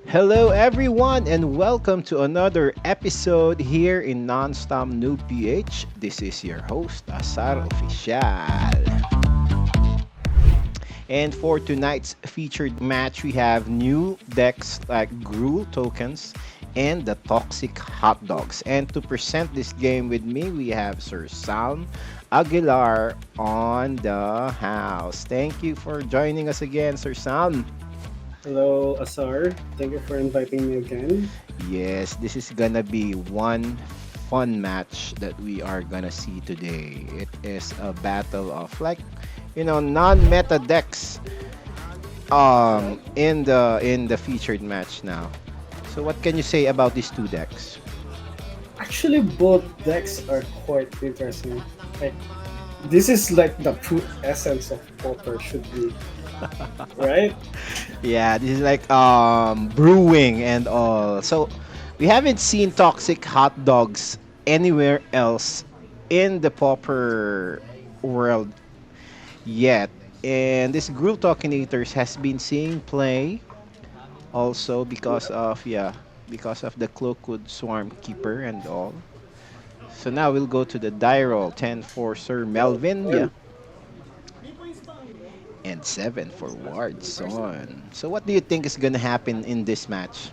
Hello, everyone, and welcome to another episode here in Nonstopnoobph. This is your host, Asar Opisyal. And for tonight's featured match, we have new decks like GRUUL tokens and the Toxic Hotdogs. And to present this game with me, we have Sir Salm Aguilar on the house. Thank you for joining us again, Sir Salm. Hello, Asar. Thank you for inviting me again. Yes, this is gonna be one fun match that we are gonna see today. It is a battle of non-meta decks in the featured match now. So what can you say about these two decks? Actually, both decks are quite interesting. Like, this is like the true essence of Pauper should be, right? Yeah, this is like brewing and all. So we haven't seen toxic hot dogs anywhere else in the Pauper world yet. And this GRUUL Talkinators has been seeing play also because of the Cloakwood Swarm Keeper and all. So now we'll go to the die roll. 10 for Sir Melvin, yeah, And, and 7 for Ward Son. So what do you think is gonna happen in this match?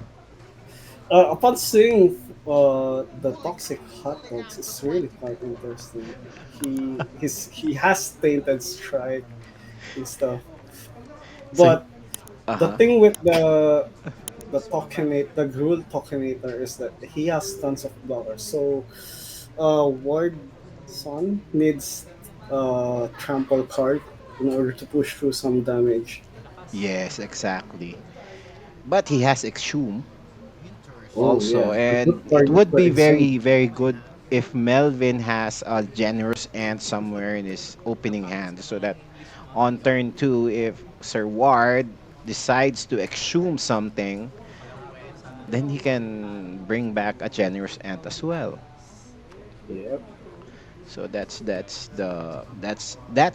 upon seeing the toxic hot dogs, it's really quite interesting. He has tainted strike and stuff, So but the uh-huh. thing with the Gruul Tokinator is that he has tons of blockers. So Ward Son needs trample card in order to push through some damage. Yes, exactly. But he has Exhume Oh also, yeah, a good and it target would for be Exum. very, very good if Melvin has a generous ant somewhere in his opening hand so that on turn two, if Sir Ward decides to exhume something, then he can bring back a generous ant as well. Yeah. So that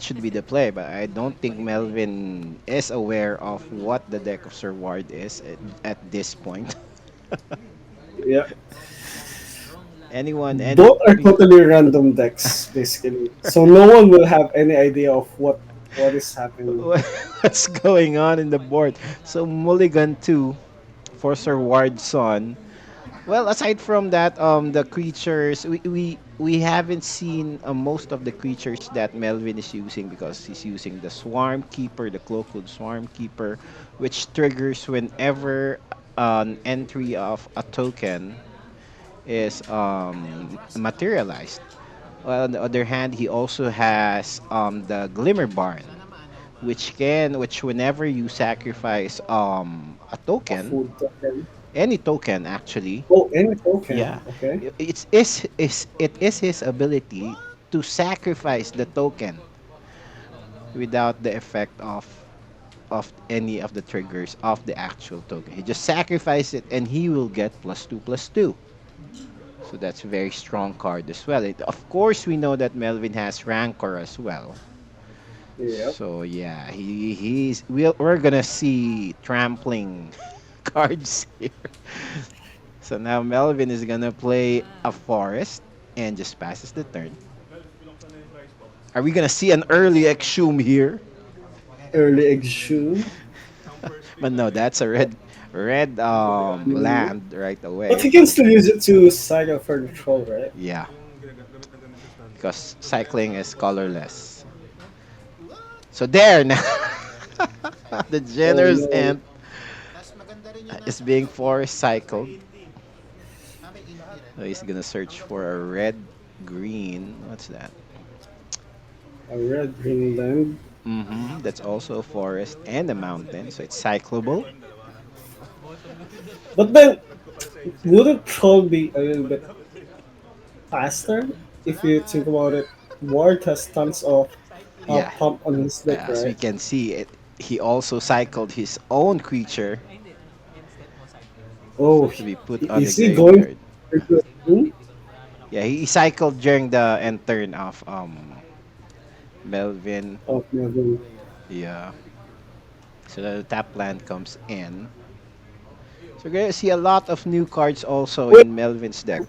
should be the play, but I don't think Melvin is aware of what the deck of Sir Ward is at this point. Yeah. Any Both are totally random decks, basically. So no one will have any idea of what is happening. what's going on in the board? So Mulligan 2 for Sir Ward's son. Well, aside from that, the creatures we haven't seen most of the creatures that Melvin is using because he's using the Swarm Keeper, the Cloakwood Swarm Keeper, which triggers whenever an entry of a token is materialized. Well, on the other hand, he also has the Glimmer Barn, which whenever you sacrifice a A token, food token. any token actually. Oh, any token. Yeah, Okay. it is his ability to sacrifice the token without the effect of any of the triggers of the actual token. He just sacrifice it and he will get +2/+2. So that's a very strong card as well. Of course, we know that Melvin has Rancor as well. Yep. So yeah, we're gonna see trampling cards here. So now Melvin is gonna play a forest and just passes the turn. Are we gonna see an early exhume here? Early exhume. But no, that's a red Mhm. land right But away. he can still use it to cycle for the troll, right? Yeah, because cycling is colorless. So there now, the Oh generous no. ant is being forest cycled. So he's gonna search for a red green. What's that? A red green land. That's also a forest and a mountain, so it's cyclable. But then, wouldn't troll be a little bit faster if you think about it? Ward has tons of Yeah, pump on his deck, as we right? can see, he also cycled his own creature Oh, to be put on the is he going graveyard. into a room? Yeah, he cycled during the end turn of Melvin. Oh, no. Yeah, so the tap land comes in. So we're gonna see a lot of new cards also Wait, in Melvin's deck.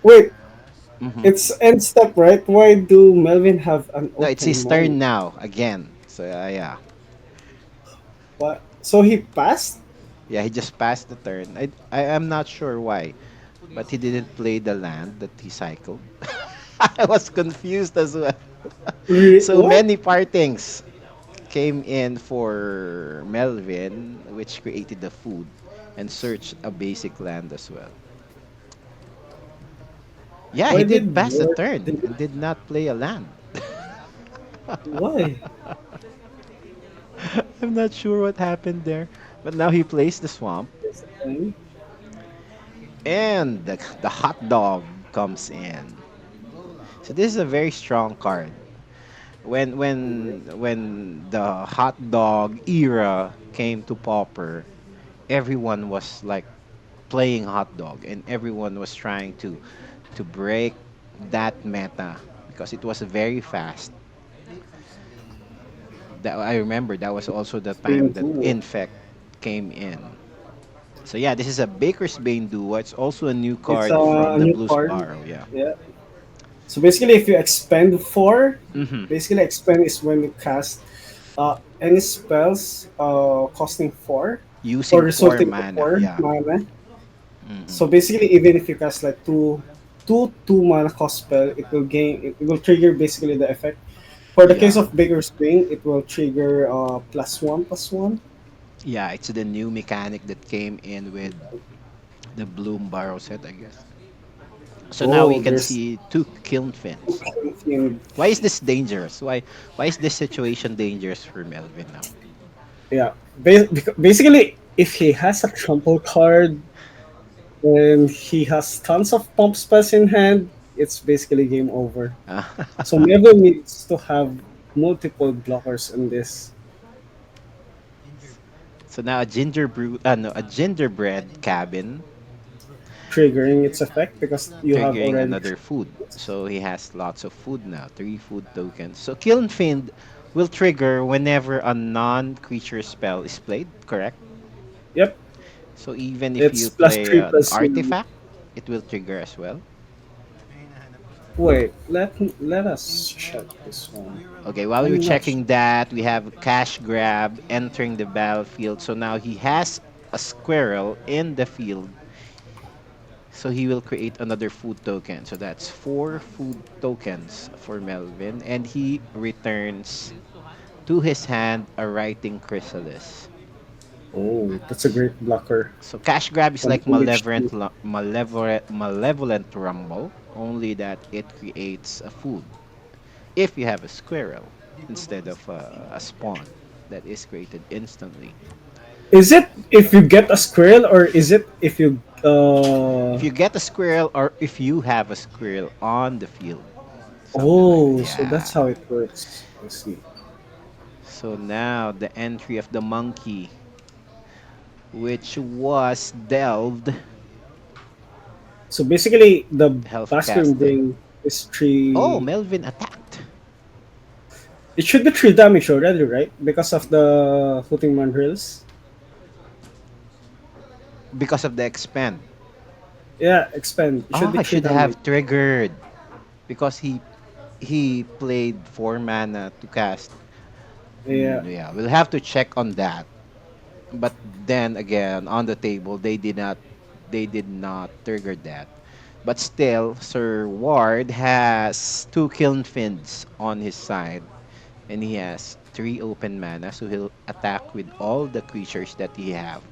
wait. Hmm. It's end step, right? Why do Melvin have an No, it's open his mind? turn now again. So yeah, What? So he passed? yeah, he just passed the turn. I am not sure why, but he didn't play the land that he cycled. I was confused as well. So What? many partings came in for Melvin, which created the food and searched a basic land as well. Yeah, he Why did did pass the Ward turn did and did not play a land. why? I'm not sure what happened there, but now he plays the swamp, That's the thing. and the hot dog comes in. So this is a very strong card. When the hot dog era came to Pauper, everyone was like playing hot dog, and everyone was trying to break that meta because it was very fast. That I remember that was also the Bane time that Duo. Infect came in. So yeah, this is a Baker's Bane duo. It's also a new It's card from a the new Blues card. Barrow. Yeah. Yeah. So basically, if you expend four, Hmm. basically expend is when you cast any spells costing four or Using four resulting to mana. four Yeah. mana. Hmm. So basically, even if you cast like two mana cost spell, it will trigger basically the effect. For the case Yeah. of Bigger's Bane, it will trigger +1/+1. Yeah. It's the new mechanic that came in with the Bloom Barrow set, I guess. So now we Oh, can there's see two kiln fins. in, Why is this dangerous? Why is this situation dangerous for Melvin now? yeah. Basically, if he has a trample card and he has tons of pump spells in hand, it's basically game over. So Never needs to have multiple blockers in this, So now a gingerbread cabin triggering its effect because you have triggering already. another food. So he has lots of food now, three food tokens. So Kiln Fiend will trigger whenever a non-creature spell is played, correct? Yep, So even if it's you plus play three an plus one. artifact, it will trigger as well. Wait, let us check this one. Okay, while you're I'm not checking that, we have Cash Grab entering the battlefield. So now he has a squirrel in the field. So he will create another food token. So that's four food tokens for Melvin. And he returns to his hand a writing chrysalis. Oh, that's a great blocker So Cash Grab is on like image two. malevolent rumble, only that it creates a food if you have a squirrel instead of a spawn that is created instantly. Is it if you get a squirrel or is it if you If you get a squirrel or if you have a squirrel on the field, something like that. oh, so Yeah. that's how it works. I see. So now the entry of the monkey, which was delved So basically the health Bastion casting. Bring is Oh, three. Melvin attacked It should be three damage already, right? Because of the Hooting Mandrills. because of the expand. Yeah, expand. It should Oh, be I three should damage. have triggered because he played four mana to cast. Yeah. Yeah, we'll have to check on that. But then again, on the table, they did not trigger that. But still, Sir Ward has two kiln fins on his side, and he has three open mana, so he'll attack with all the creatures that he have.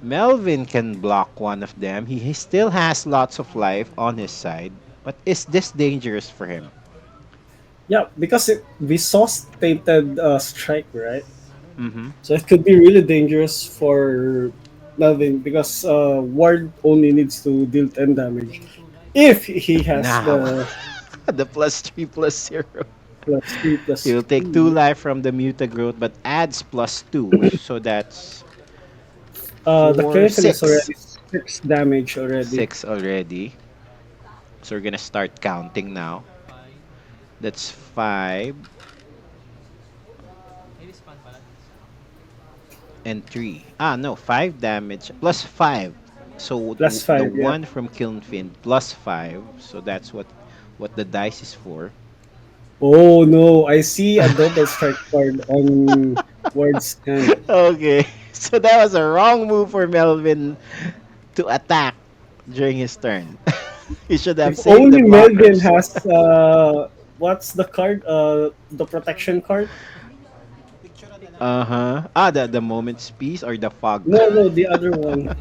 Melvin can block one of them. He still has lots of life on his side, but is this dangerous for him? Yeah, because we saw stated strike, right? Mm-hmm. So it could be really dangerous for Melvin because Ward only needs to deal 10 damage if he has Now, the the +3/+0. +3 He plus will take 2 2. life from the Mutagroot, but adds +2. So that's The 4, Clinton is 6. already 6 damage already. 6 already. So we're gonna start counting now. That's 5. and 3. Ah, no, 5 damage plus 5. So Plus the 5, yeah. one from Kilnfin plus 5. So that's what the dice is for. Oh no, I see a double strike card on Ward's hand. Okay. So that was a wrong move for Melvin to attack during his turn. He should have If saved the only Melvin blockers. has what's the card? The protection card? Uh-huh. Ah, the moment's peace or the fog. No, no, the other one.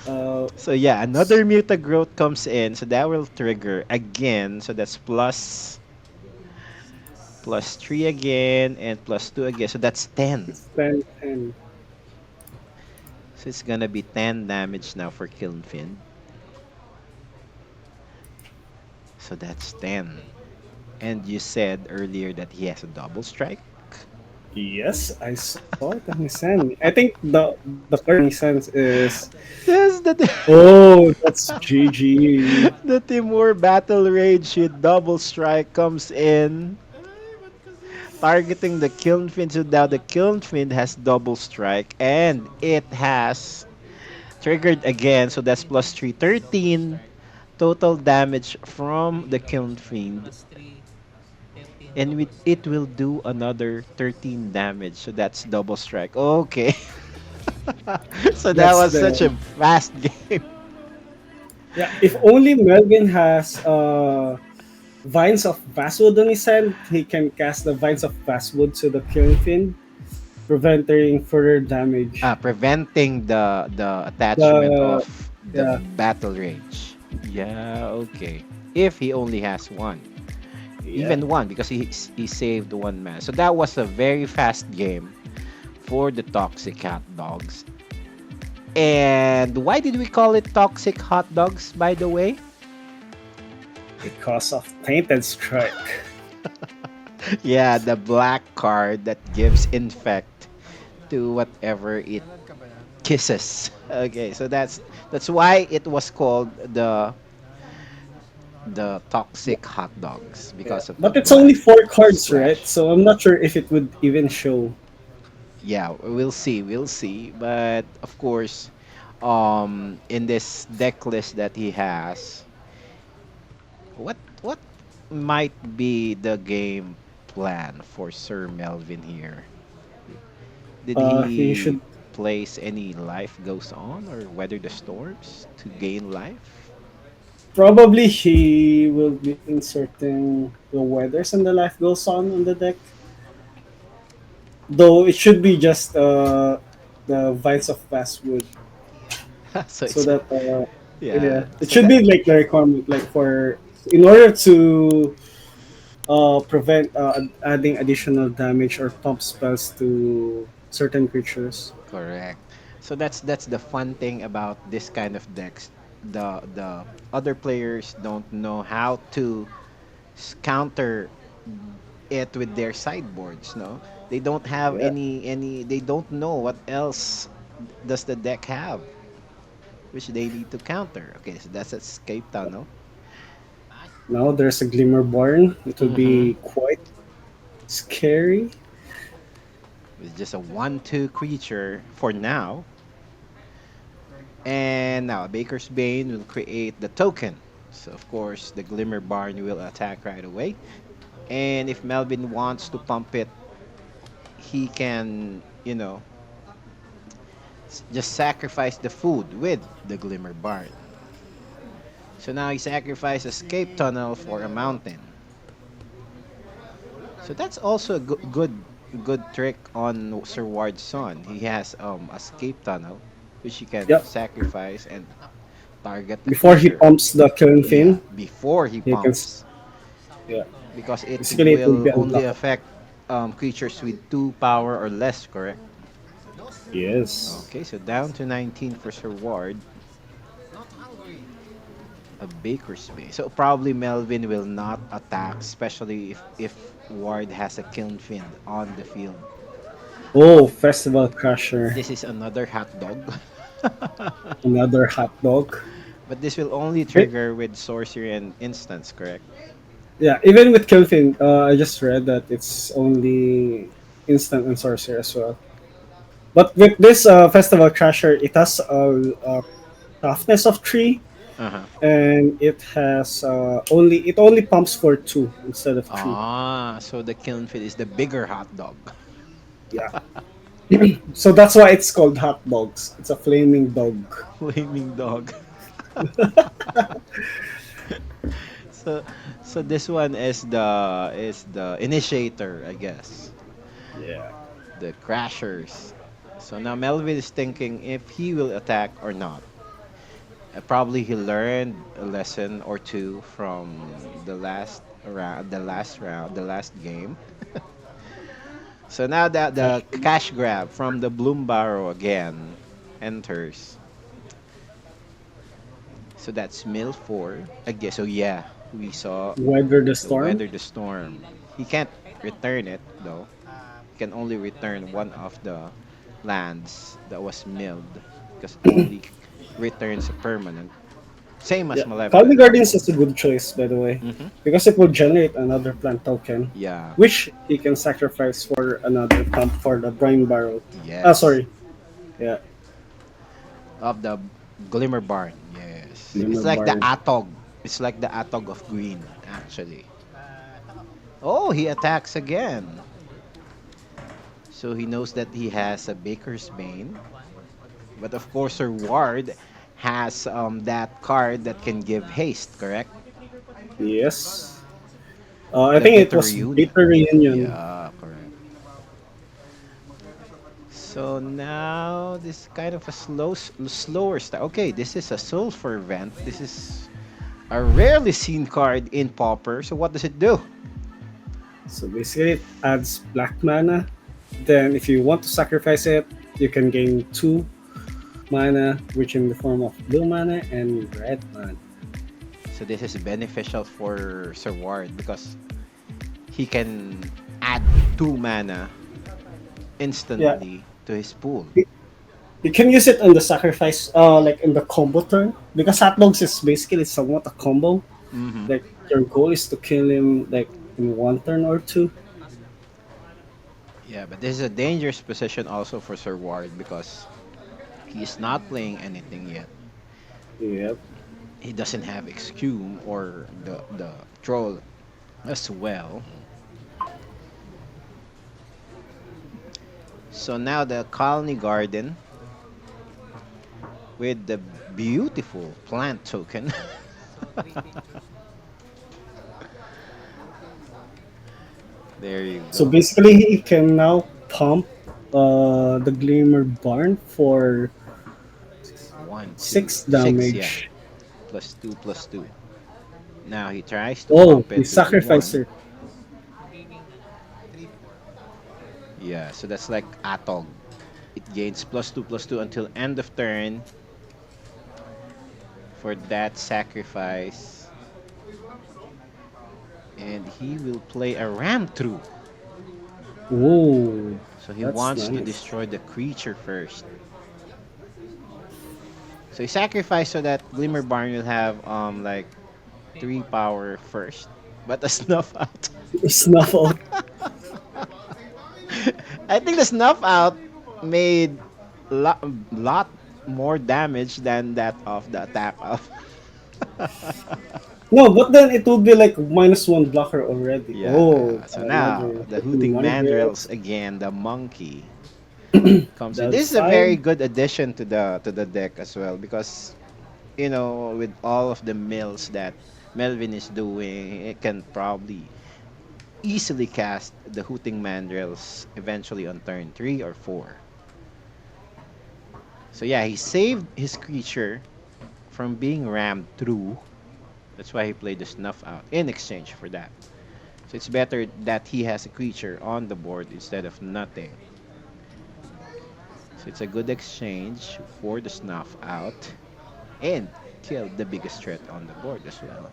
Uh, So yeah, another muta growth comes in, so that will trigger again. So that's plus 3 again and plus 2 again. So that's 10. it's 10, 10. So it's gonna be 10 damage now for Kilnfin. So that's 10. And you said earlier that he has a double strike. Yes, I saw it on his hand. I think the card on his hand is Yes, the oh, that's GG. the Timur Battle Rage with double strike comes in, targeting the Kilnfin. So now the Kilnfin has double strike and it has triggered again. So that's plus 3, 13 total damage from the Kilnfin. And it will do another 13 damage. So that's double strike. Okay. So that That's was such a the fast game. yeah. If only Melvin has Vines of Basswood on his hand, he can cast the Vines of Basswood to the Killing Fin, preventing further damage. Preventing the attachment of The the yeah, battle rage. Yeah, okay. If he only has one, yeah. even one, because he saved one man. So that was a very fast game for the toxic hot dogs. And why did we call it toxic hot dogs, by the way? Because of Tainted Strike. Yeah, the black card that gives infect to whatever it kisses. Okay, so that's why it was called the toxic hot dogs Yeah, because of the but it's black only 4 cards, right? splash. So I'm not sure if it would even show. Yeah, we'll see. But of course, in this deck list that he has, what might be the game plan for Sir Melvin here? Did He he should place any life goes on or weather the storms to gain life? probably he will be inserting the weathers and the life goes on the deck. Though it should be just the Vines of Basswood, So so it's that yeah. yeah, it So should that be like the requirement, like for in order to prevent adding additional damage or pump spells to certain creatures. correct. So that's the fun thing about this kind of decks. The other players don't know how to counter it with their sideboards, no? They don't have Yeah. any they don't know what else does the deck have which they need to counter. Okay, so that's escape tunnel. Now there's a Glimmer Barn. It would Mm-hmm. be quite scary. It's just a 1/2 creature for now. And now Baker's Bane will create the token. So of course the Glimmer Barn will attack right away. And if Melvin wants to pump it, he can, just sacrifice the food with the Glimmer Barn. So now he sacrificed Escape Tunnel for a mountain. So that's also a good trick on Sir Ward's son. He has Escape Tunnel, which he can Yep. sacrifice and target the Before he creature. pumps the Killing Yeah, Fin, before he he can. pumps, Yeah. because it Basically, it would will be only unblockable. affect creatures with 2 power or less, correct? Yes. Okay, so down to 19 for Sir Ward. A Baker's Bay. So probably Melvin will not attack, especially if Ward has a Kiln Fin on the field. Oh, Festival Crusher. This is another hot dog. Another hot dog. But this will only It, trigger with sorcery and instants, correct? yeah, even with Kilfin, I just read that it's only instant and sorcerer as well. But with this festival crasher, it has a toughness of 3, Uh-huh. and it only pumps for 2 instead of 3. Ah, so the kiln fit is the bigger hot dog. Yeah. So that's why it's called hot dogs. It's a flaming dog. Flaming dog. So so this one is the initiator, I guess. Yeah. The crashers. So now Melvin is thinking if he will attack or not. Probably he learned a lesson or two from the last game. So now that the cash grab from the Bloom Barrow again enters. So that's mill four. I guess so. Yeah, we saw Weather the the storm. weather, the storm. He can't return it though. He can only return one of the lands that was milled because it only returns a permanent. Same as Yeah. Calming Malevolent. Guardians is a good choice, by the way, Mm-hmm. because it will generate another plant token, Yeah. which he can sacrifice for another pump for the Brine Barrel. Ah, Yes. sorry. Yeah. Of the Glimmer Barn. Yes. It's Glimmer like the Barn. Atog. It's like the Atog of green, actually. Oh, he attacks again. So he knows that he has a Baker's Bane. But of course, Sir Ward has that card that can give haste, correct? Yes. I The think it Bitter was Reunion. Bitter Reunion. Yeah, correct. So now this kind of a slower start. Okay, this is a Sulfur Vent. This is a rarely seen card in Pauper. So what does it do? So basically, it adds black mana. Then, if you want to sacrifice it, you can gain 2 mana, which in the form of blue mana and red mana. So this is beneficial for Sir Ward because he can add 2 mana Yeah, instantly to his pool. you can use it on the sacrifice, like in the combo turn, because hot dogs is basically somewhat a combo. Hmm. Like your goal is to kill him like in 1 turn or 2. Yeah, but this is a dangerous position also for Sir Ward because he's not playing anything yet. Yep. He doesn't have Excume or the troll as well. So now the colony garden with the beautiful plant token. There you So go. basically, he can now pump the Glimmer Barn for One, two, 6 six. Yeah, damage. plus two, plus two. Now he tries to Oh, pump he it to sacrificed one. her. Yeah, so that's like Atog. It gains plus two until end of turn for that sacrifice. And he will play a ram through. Ooh, So he that's wants to nice. destroy the creature first. So he sacrificed so that Glimmer Barn will have like 3 power first. But a snuff out. Snuff out. I think the snuff out made lot more damage than that of the attack of. No, but then it will be like -1 blocker already. Oh, Yeah. So now another the hitting hooting mandrills mandrills. again. The monkey comes in. That's This is a 5. very good addition to the deck as well because with all of the mills that Melvin is doing, it can probably easily cast the hooting mandrills eventually on turn 3 or 4. So yeah, he saved his creature from being rammed through. That's why he played the snuff out in exchange for that. So it's better that he has a creature on the board instead of nothing. So it's a good exchange for the snuff out and kill the biggest threat on the board as well.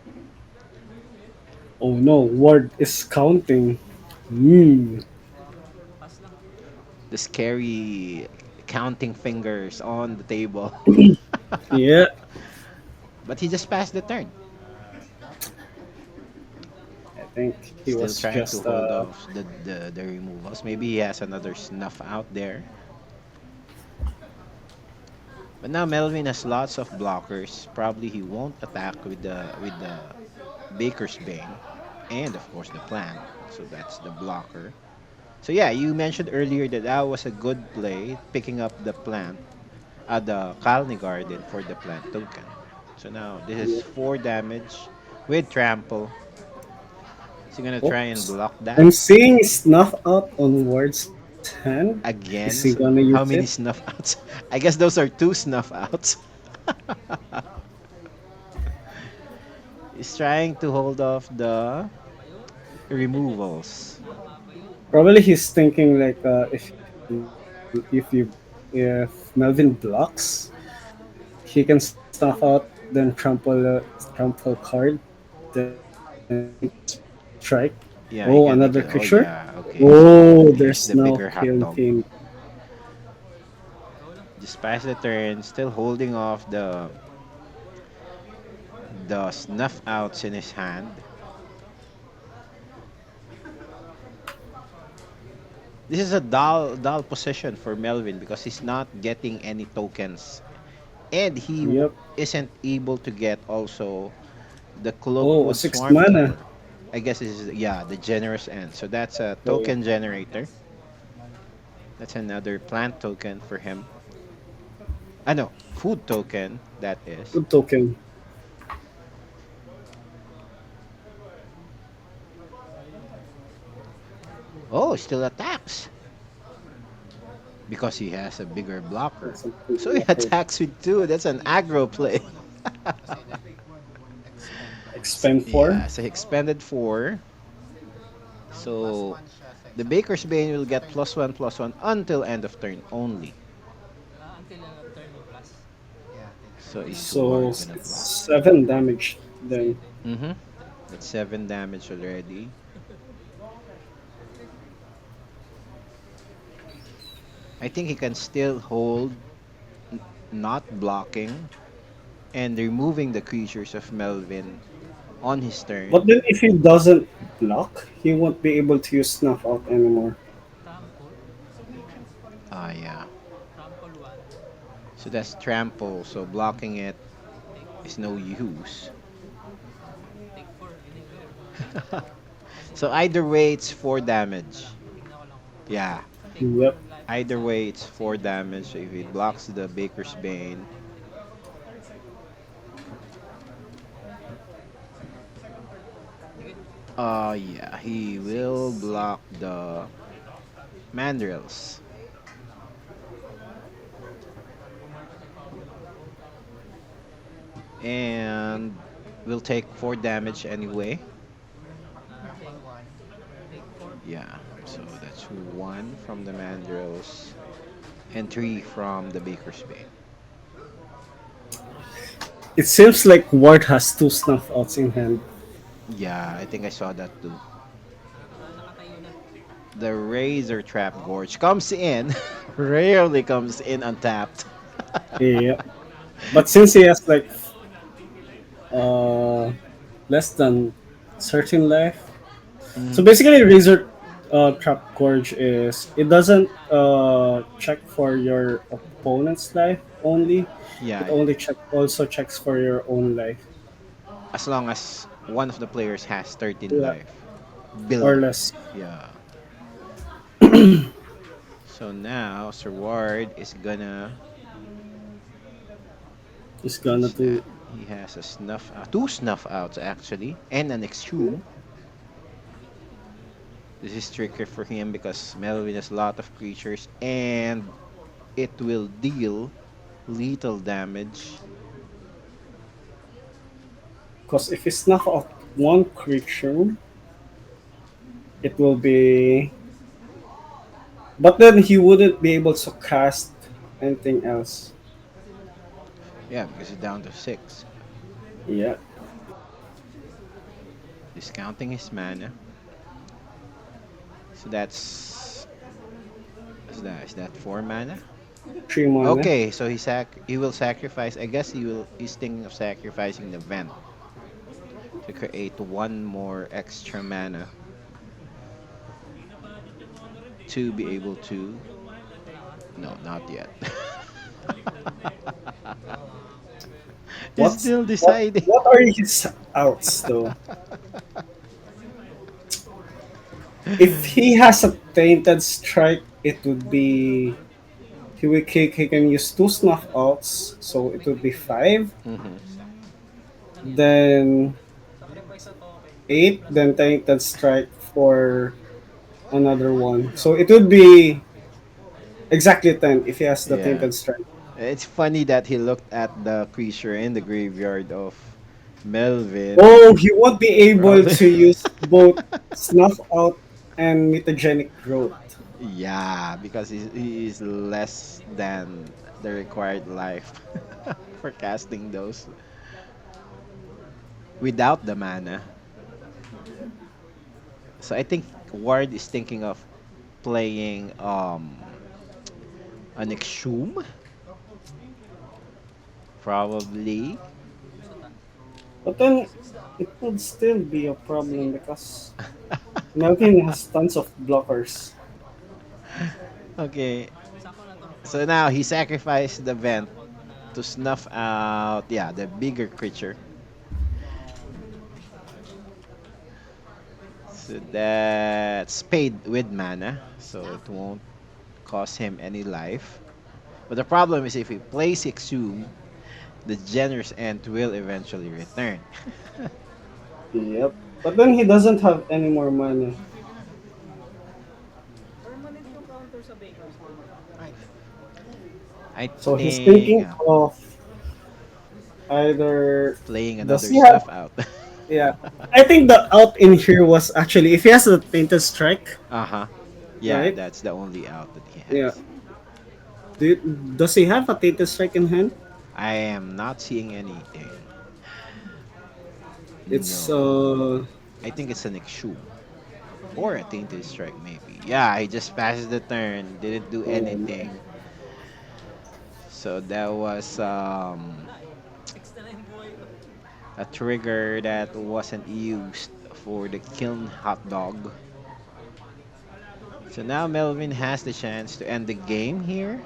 Oh no, Ward is counting. Hmm. The scary counting fingers on the table. Yeah, But he just passed the turn. I think he Still was trying to just hold off the removals. Maybe he has another snuff out there. But now Melvin has lots of blockers. Probably he won't attack with the Baker's Bane, and of course the plant. So that's the blocker. So yeah, you mentioned earlier that that was a good play, picking up the plant, the Colony Garden for the plant token. So now this is Yeah. 4 damage with trample. Is he gonna try and Oops. block that I'm seeing snuff out on Ward's hand. Is he gonna again? use So it? how many snuff outs? I guess those are 2 snuff outs. He's trying to hold off the removals. Probably he's thinking like if Melvin blocks, he can snuff out, then trample card, then strike. Oh, another Yeah, he creature. can. He can. Oh yeah. Oh, Okay. So there's no here's the bigger kill hot team. dog. Just pass the turn, still holding off the snuff outs in his hand. This is a dull position for Melvin because he's not getting any tokens, and he Yep. isn't able to get also the Oh, a Cloakwood 6 Swarm mana. Killer. I guess this is, yeah, the generous end. So that's a Oh yeah, token generator. That's another plant token for him. I know, food token that is. good token. Oh, still attacks because he has a bigger blocker. That's a big So he blocker. attacks with 2. That's an aggro play. Expend 4. Yeah, so he expended 4. So the Baker's Bane will get +1/+1 until end of turn only. So is So Ward gonna it's block? 7 damage then. Mm-hmm. That's 7 damage already. I think he can still hold, not blocking, and removing the creatures of Melvin on his But turn. then if he doesn't block, he won't be able to use snuff out anymore. Ah, yeah. So that's trample. So blocking it is no use. So either way, it's 4 damage. Yeah. Yep. Either way, it's 4 damage. So if it blocks the Baker's Bane, yeah, he will block the Mandrills. And will take 4 damage anyway. Yeah, so that's 1 from the Mandrills and 3 from the Baker's Bane. It seems like Ward has 2 snuff outs in hand. Yeah, I think I saw that too. The Razor Trap Gorge comes in, rarely comes in untapped. Yeah. But since he has like uh less than 13 life. So Mhm. basically Razor Trap Gorge is it doesn't check for your opponent's life only. It Yeah, only also checks for your own life. as long as one of the players has 13 Yeah. life Or below. less. Yeah. So now Sir Ward is gonna. It's gonna What's do that? He has a two snuff outs actually, and an exhume. This is tricky for him because Melvin has a lot of creatures, and it will deal lethal damage. because if you snuff out one creature, it will be. But then he wouldn't be able to cast anything else. Yeah, because he's down to 6. Yeah, Discounting his mana. So is that 4 mana? 3 mana. Okay, so he will sacrifice. I guess he's thinking of sacrificing the vent to create 1 more extra mana to be able to. No, not yet. He's What's still deciding. what are his outs though? If he has a tainted strike, it would be he can use two snuff outs, so it would be five. Hmm. Then eight, then tainted strike for another one. So it would be exactly 10 if he has the Yeah. tainted strike. It's funny that he looked at the creature in the graveyard of Melvin. Oh, he won't be able Probably. to use both snuff out and mutagenic growth. Yeah, because he is less than the required life for casting those without the mana. So I think Ward is thinking of playing an Exhume, probably. But then it would still be a problem because Melvin has tons of blockers. Okay, so now he sacrificed the vent to snuff out, yeah, the bigger creature. So that's paid with mana, so it won't cost him any life. But the problem is if he plays Exhume, the generous end will eventually return. Yep. But then he doesn't have any more mana. I So he's think thinking of either playing does another he have stuff out. yeah. I think the out in here was actually if he has a tainted strike, Uh-huh. Yeah, right? that's the only out that he Yeah. has. Does he have a tainted strike in hand? I am not seeing anything. It's No. I think it's an Exhume. Or a Tainted Strike, maybe. Yeah, he just passed the turn. Didn't do um, anything. So that was a trigger that wasn't used for the kiln hot dog. So now Melvin has the chance to end the game here.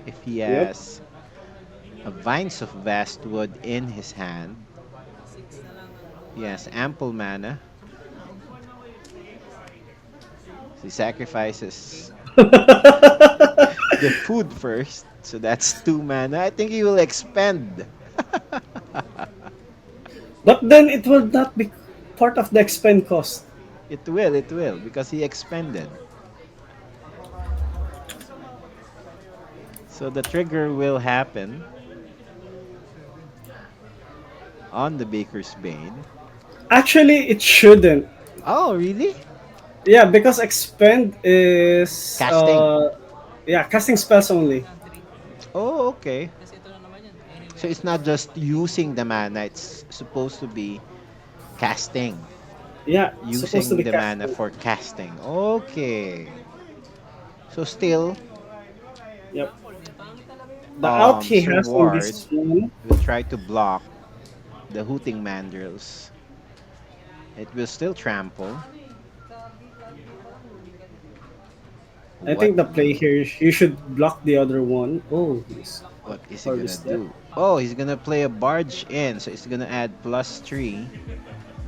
If he yep. has a Vines of Vastwood in his hand, he has ample mana. So he sacrifices the food first. So that's two mana. I think he will expend. But then it will not be part of the expend cost. It will, because he expended. So the trigger will happen on the Baker's Bane. Actually, it shouldn't. Oh, really? Yeah, because expend is Casting. yeah, casting spells only. Oh, okay. So it's not just using the mana, it's supposed to be casting. Yeah, it's supposed to Using be the mana casting. for casting. Okay. So still, Yep. The out he Sir has on Ward this one, will try to block the Hooting Mandrills. It will still trample. I What think the play here you should block the other one. Oh, he's what is he gonna harvest that. do? Oh, he's gonna play a barge in, so it's gonna add +3.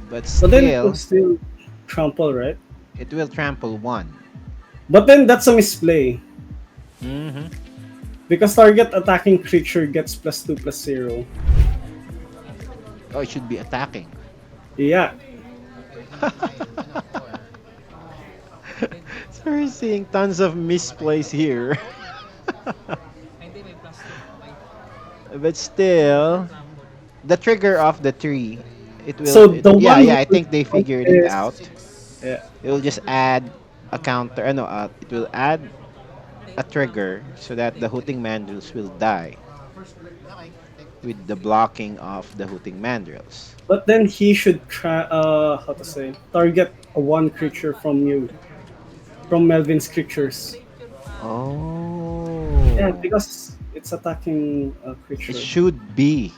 But But then it will still, still trample, right? it will trample one. But then that's a misplay Mm-hmm. because target attacking creature gets +2/+0. Oh, it should be attacking. Yeah, So we're seeing tons of misplays here. But still, the trigger of the tree, so the yeah, one yeah, he I will think they count figured it is out. yeah. It will just add a counter, no, it will add a trigger so that the Hooting Mandrills will die with the blocking of the Hooting Mandrills. But then he should try how to say target a one creature from you from Melvin's creatures. Yeah, Oh, because it's attacking a it creature. should be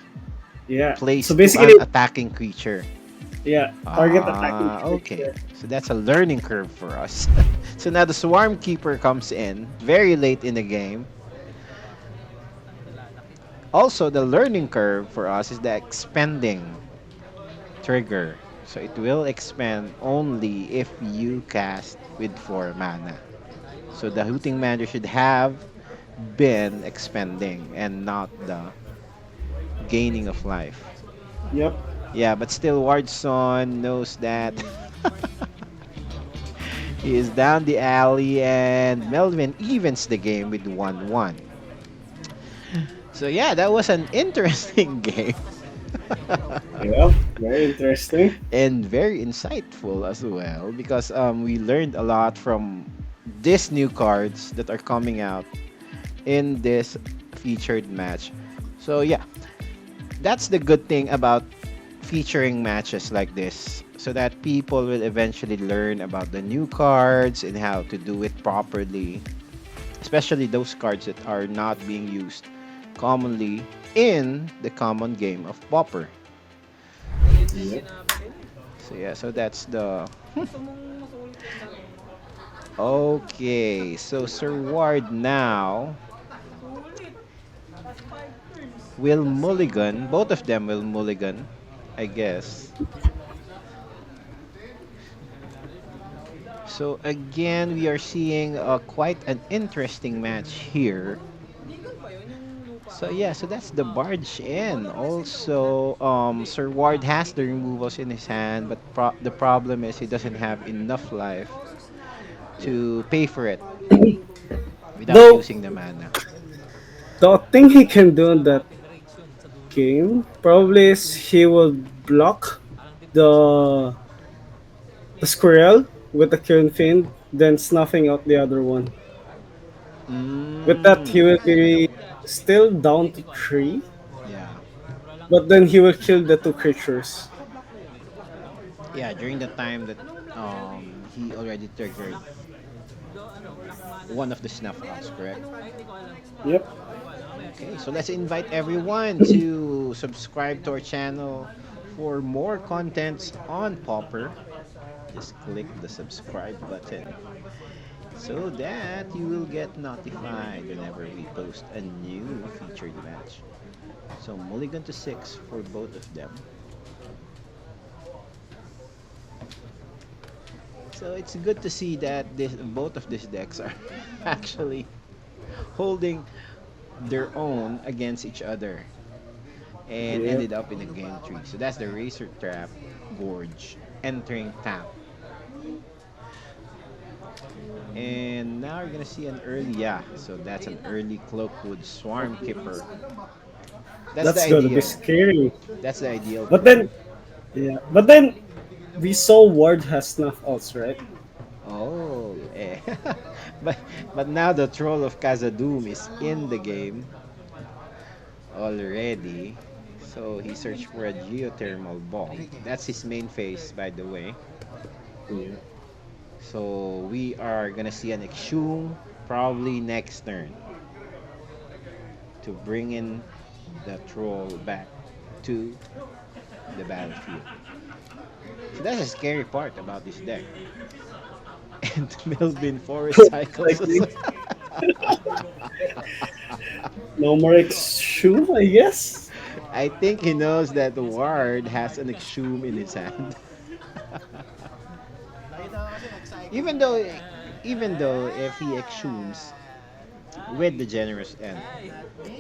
Yeah. So placed to an basically, attacking creature. yeah, target attacking Ah, okay. creature. So that's a learning curve for us. So now the Swarm Keeper comes in very late in the game. Also, the learning curve for us is the expanding trigger. So it will expand only if you cast with 4 mana. So the Hooting Mander should have been expanding and not the gaining of life. Yep. Yeah, but still Wardson knows that he is down the alley and Melvin evens the game with 1-1. So yeah, that was an interesting game. Yep. Very interesting. And very insightful as well because we learned a lot from these new cards that are coming out in this featured match. So yeah, that's the good thing about featuring matches like this so that people will eventually learn about the new cards and how to do it properly, especially those cards that are not being used commonly in the common game of Pauper. Yep. So yeah, so that's the okay. So Sir Ward now will mulligan. Both of them will mulligan, I guess. So again, we are seeing quite an interesting match here. So yeah, so that's the barge in. Also, Sir Ward has the removals in his hand, but the problem is he doesn't have enough life to pay for it without Though using the mana. the thing he can do in that game probably is he will block the the squirrel with the Kieran Fiend, then snuffing out the other one. With that, he Mm, will be still down to three, yeah, but then he will kill the two creatures. yeah. During the time that he already triggered one of the snuff outs, correct? Yep. Okay, so let's invite everyone to subscribe to our channel for more contents on Pauper. Just click the subscribe button so that you will get notified whenever we post a new featured match. So Mulligan to 6 for both of them. So it's good to see that both of these decks are actually holding their own against each other and Yep. ended up in a game 3. So that's the Razor Trap Gorge entering tap. And now you're gonna see an early, yeah. So that's an early Cloakwood Swarm Kipper. That's the That's gonna be ideal. scary. That's the ideal But play. then, yeah. But then we saw Ward has snuff outs, right? Oh, eh. but but now the troll of Kazadoom is in the game already. So he searched for a geothermal bomb. That's his main phase, by the way. Yeah. So we are gonna see an Exhume probably next turn to bring in the troll back to the battlefield. So that's a scary part about this deck. And Melvin Forest cycles as Likely. No more shoe, I guess. I think he knows that the Ward has an Exhume in his hand. even though even though if he exhumes with the generous end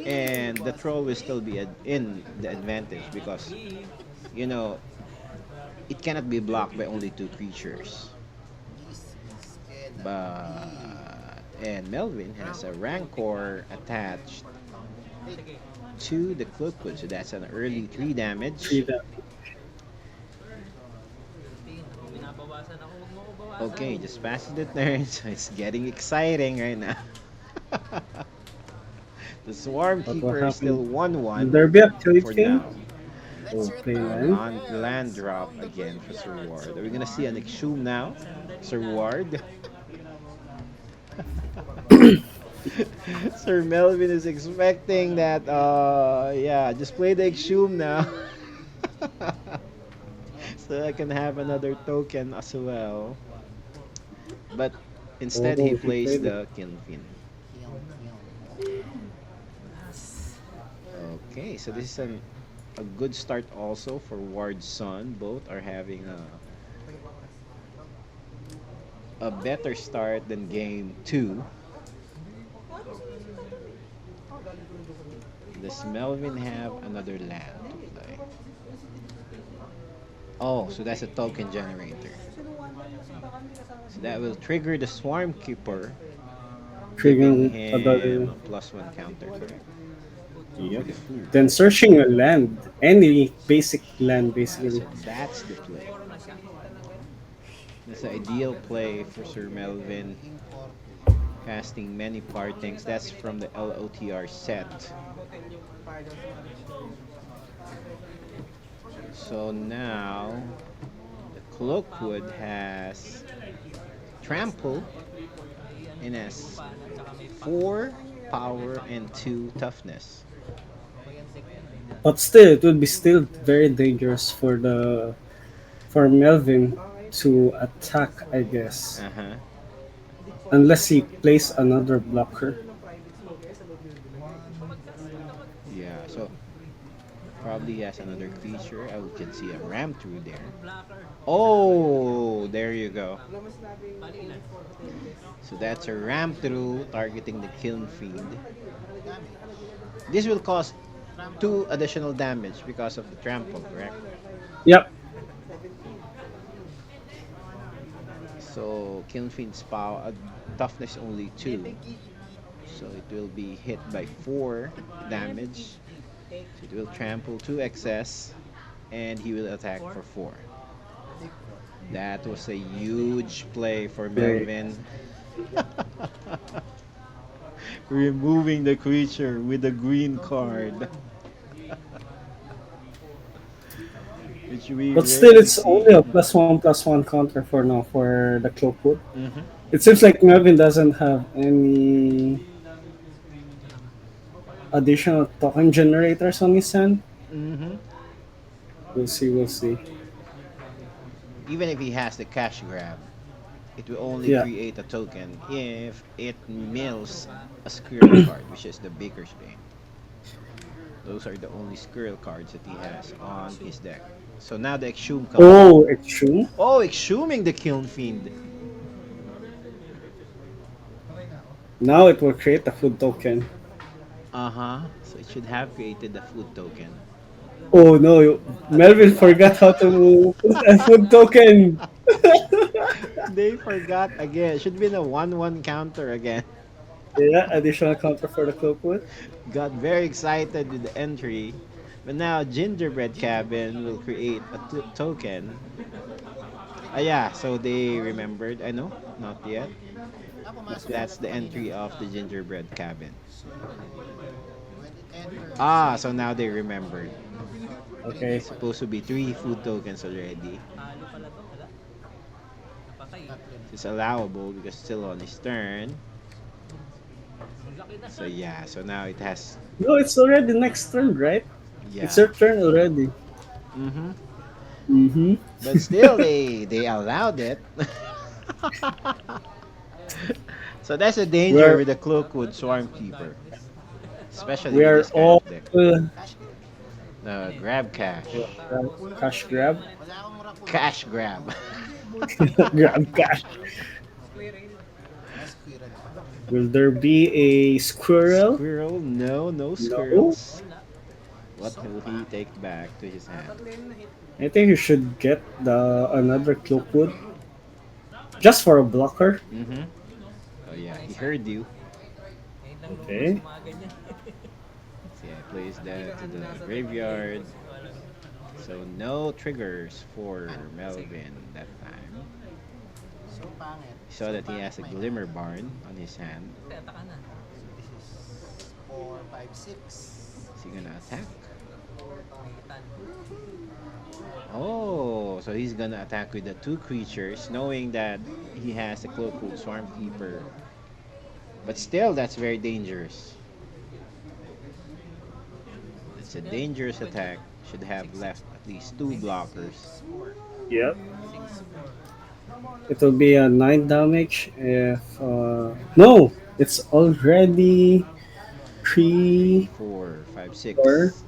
and the troll will still be in the advantage because you know it cannot be blocked by only two creatures. But and Melvin has a Rancor attached to the Cloakwood, so that's an early 3 Three damage. that. Okay, just passing the turn, so it's getting exciting right now. The Swarm But what Keeper is happened? still 1 Will 1 there be a kill for thing? now. Oh, play land. Land drop again for Sir Ward. Are we gonna see an Exhume now? Sir Ward? Sir Melvin is expecting that yeah, just play the Exhume now. So I can have another token as well. But instead he Oh, he plays played it. the Kinfin. Okay, so this is a good start also for Ward's son. Both are having a better start than game two. Does Melvin have another land to play? Oh, so that's a token generator. So that will trigger the Swarm Keeper, giving triggering him other. a +1 counter, correct? Yep. With the food. Then searching a land, any basic land Yeah, basically. so that's the play. That's the ideal play for Sir Melvin, casting many partings. That's from the LOTR set. So now the Cloakwood has Trample and has 4 power and 2 toughness. But still, it would be still very dangerous for Melvin to attack, I guess, Uh huh. unless he plays another blocker. Yeah, so probably has another creature. I can see a ram through there. Oh, there you go. So that's a ram through targeting the Kiln Fiend. This will cause 2 additional damage because of the trample, correct? Yep. So Kiln Fiend's power toughness only 2. So it will be hit by 4 damage. So it will trample 2 excess and he will attack for 4. That was a huge play for Play. Melvin. Removing the creature with a green card, which we But still, rarely it's only a see. +1/+1 counter for now for the Cloakwood. Mm-hmm. It seems like Melvin doesn't have any additional token generators on his hand. Mm-hmm. We'll see, we'll see. Even if he has the cash grab, it will only Yeah. create a token if it mills a squirrel card, which is the Baker's Bane. Those are the only squirrel cards that he has on his deck. So now the Exhume comes in. Oh, Extreme. Oh, Exhuming the Kiln Fiend. Now it will create a food token. Uh-huh. So it should have created the food token. Oh no, Melvin forgot how to put a food token. They forgot again. Should be a 1-1 counter again. Yeah, additional counter for the Cloakwood. Got very excited with the entry. But now Gingerbread Cabin will create a token. Yeah, so they remembered. I know, not yet. That's the entry of the Gingerbread Cabin. Ah, so now they remembered. Okay. It's supposed to be 3 food tokens already. It's allowable because it's still on his turn. So yeah, so now it has, No, it's already next turn, right? It's yeah. your turn already. Mm-hmm. Mm-hmm. But still, they allowed it. So that's a We danger are with the Cloakwood Swarmkeeper, especially we with are this kind all of deck. uh, Grab cash, cash grab. cash grab. Grab cash. Will there be a squirrel? Squirrel? No, no No. squirrels. What will he take back to his hand? I think you should get the another Cloakwood just for a blocker. Mm-hmm. Oh yeah, he heard you. Okay. So yeah, place that to the graveyard. So no triggers for Melvin that time. You saw that he has a Glimmer Barn on his hand. Is he gonna attack? Oh, so he's gonna attack with the 2 creatures, knowing that he has a Cloakwood Swarmkeeper. But still, that's very dangerous. It's a dangerous attack. Should have left at least 2 blockers. Yep. It will be a 9 damage if no, it's already three, Four, five, four, six.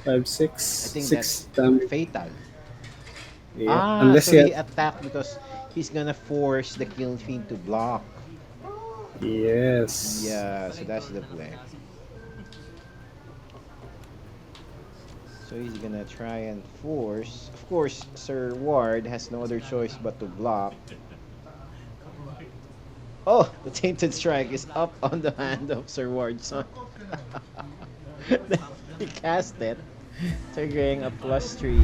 five, I six, think six that's damage. fatal. Yeah, Ah, unless so you have, he attacked because he's gonna force the kill fiend to block. yes, Yeah, so that's the play. So he's gonna try and force. Of course, Sir Ward has no other choice but to block. Oh, the Tainted Strike is up on the hand of Sir Ward's son. He cast it, triggering a +3.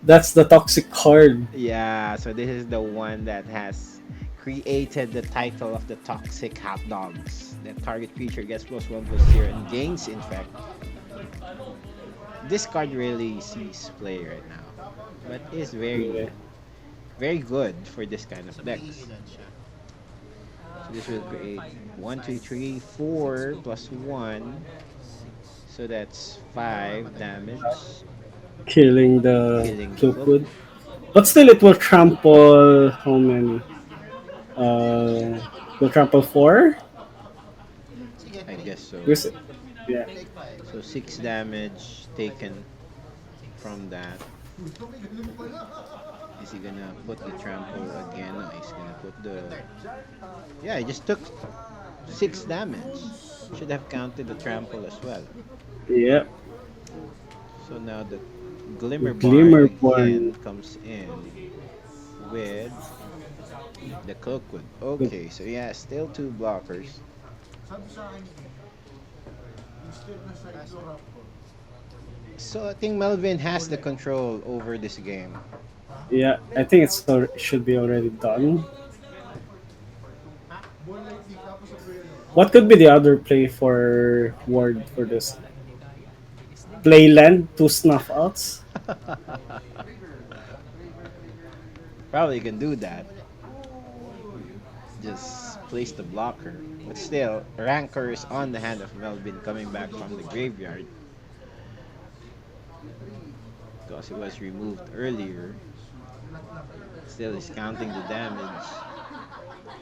that's the toxic card. Yeah, so this is the one that has created the title of the Toxic Hotdogs. The target creature gets +1/+0 and gains infect. This card really sees play right now, but is Yeah, very good for this kind of decks. So this will create 1, 2, 3, 4 +1. So that's 5 damage, killing the killing the cloak. Cloakwood. But still, it will trample how many? Uh, will trample four. I guess so. Because, yeah, So 6 damage taken from that. Is he gonna put the trample again? No, he's gonna put the. Yeah, he just took 6 damage. Should have counted the trample as well. yeah. So now the Glimmerborn Glimmerborn. again comes in with the Cloakwood. Okay, so yeah, still 2 blockers. So I think Melvin has the control over this game. Yeah, I think should be already done. What could be the other play for Ward for this? Play land, two snuff outs. Probably can do that. Just place the blocker. But still, Rancor is on the hand of Melvin coming back from the graveyard. Because it was removed earlier. Still is counting the damage.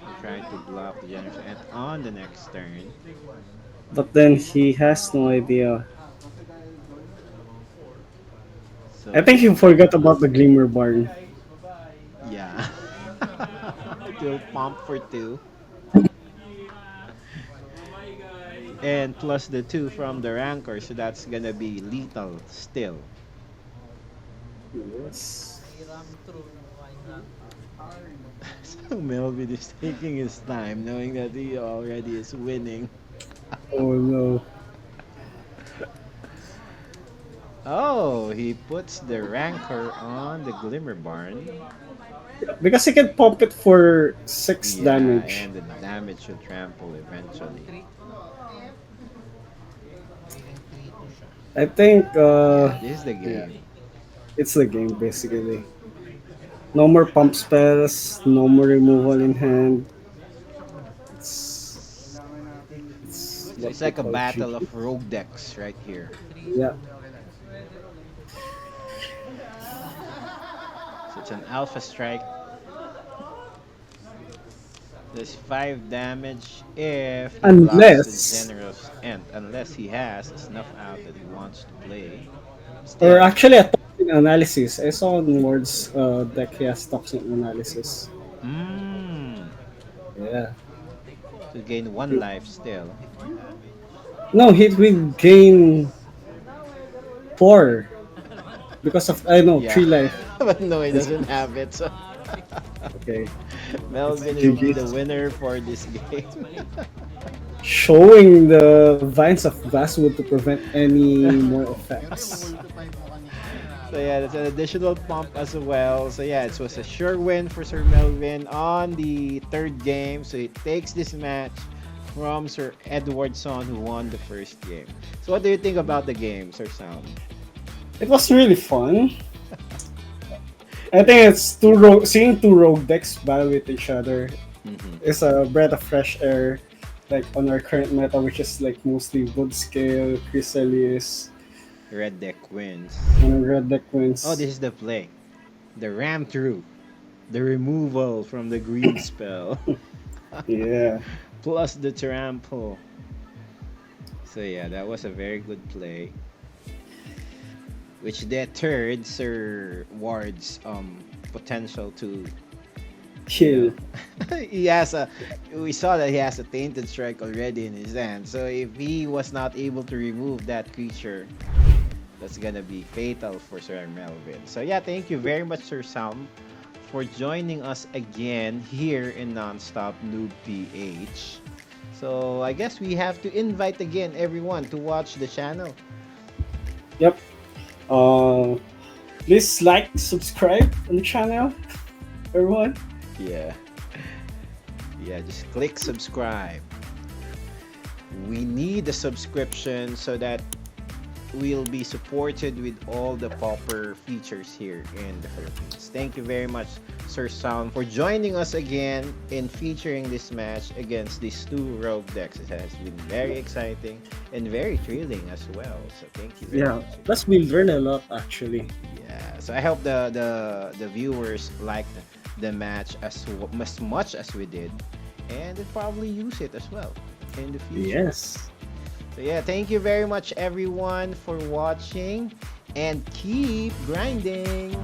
And trying to block the Generous Ant on the next turn. But then he has no idea. I think he So, forgot about the Glimmer Barn. yeah. It will pump for 2. And plus the 2 from the Rancor. So that's gonna be lethal still. Yes. So Melvin is taking his time, knowing that he already is winning. Oh no. Oh, he puts the Rancor on the Glimmer Barn. Because he can pump it for 6 Yeah, damage. and the damage should trample eventually. I think, Yeah, this is the yeah, game. it's the game basically. No more pump spells, no more removal in hand. It's, it's So what it's they like a call battle GG. of rogue decks right here. Yeah. So it's an Alpha Strike. Does 5 damage if he blocks the Unless, Generous End, unless he has a Snuff Out that he wants to play. or Still, actually a toxin analysis. I saw on Ward's deck he has toxin analysis. mmm, Yeah. to gain 1 life still. No, he will gain 4 because of, I know, Yeah, 3 life. but no, he It's, doesn't have it. So okay. It's Melvin will be the GG's. winner for this game. Showing the vines of Basswood to prevent any more effects. So yeah, that's an additional pump as well. So yeah, it was a sure win for Sir Melvin on the third game. So it takes this match from Sir Edwardson, who won the first game. So what do you think about the game, Sir Sound? It was really fun. I think it's seeing two rogue decks battle with each other Mm-hmm. is a breath of fresh air. Like on our current meta, which is like mostly wood scale, chrysalis, Red deck wins. and red deck Oh, wins. this is the play. The ram through. The removal from the green spell. Yeah. Plus the trample. So yeah, that was a very good play, which deterred Sir Ward's potential to, you know, Kill. he has a. We saw that he has a tainted strike already in his hand. So if he was not able to remove that creature, that's gonna be fatal for Sir Melvin. So yeah, thank you very much, Sir Sam, for joining us again here in Nonstop Noob PH. So I guess we have to invite again everyone to watch the channel. Yep. Uh, Please like, subscribe on the channel, everyone. Yeah. Yeah, just click subscribe. We need a subscription so that we'll be supported with all the Pauper features here in the Philippines. Thank you very much, Sir Sound, for joining us again in featuring this match against these two rogue decks. It has been very exciting and very thrilling as well. So thank you very Yeah. much again. Plus, we learn a lot actually. Yeah. So I hope the viewers liked the match as much as we did, and they'll probably use it as well in the future. Yes. So yeah, thank you very much everyone for watching and keep grinding.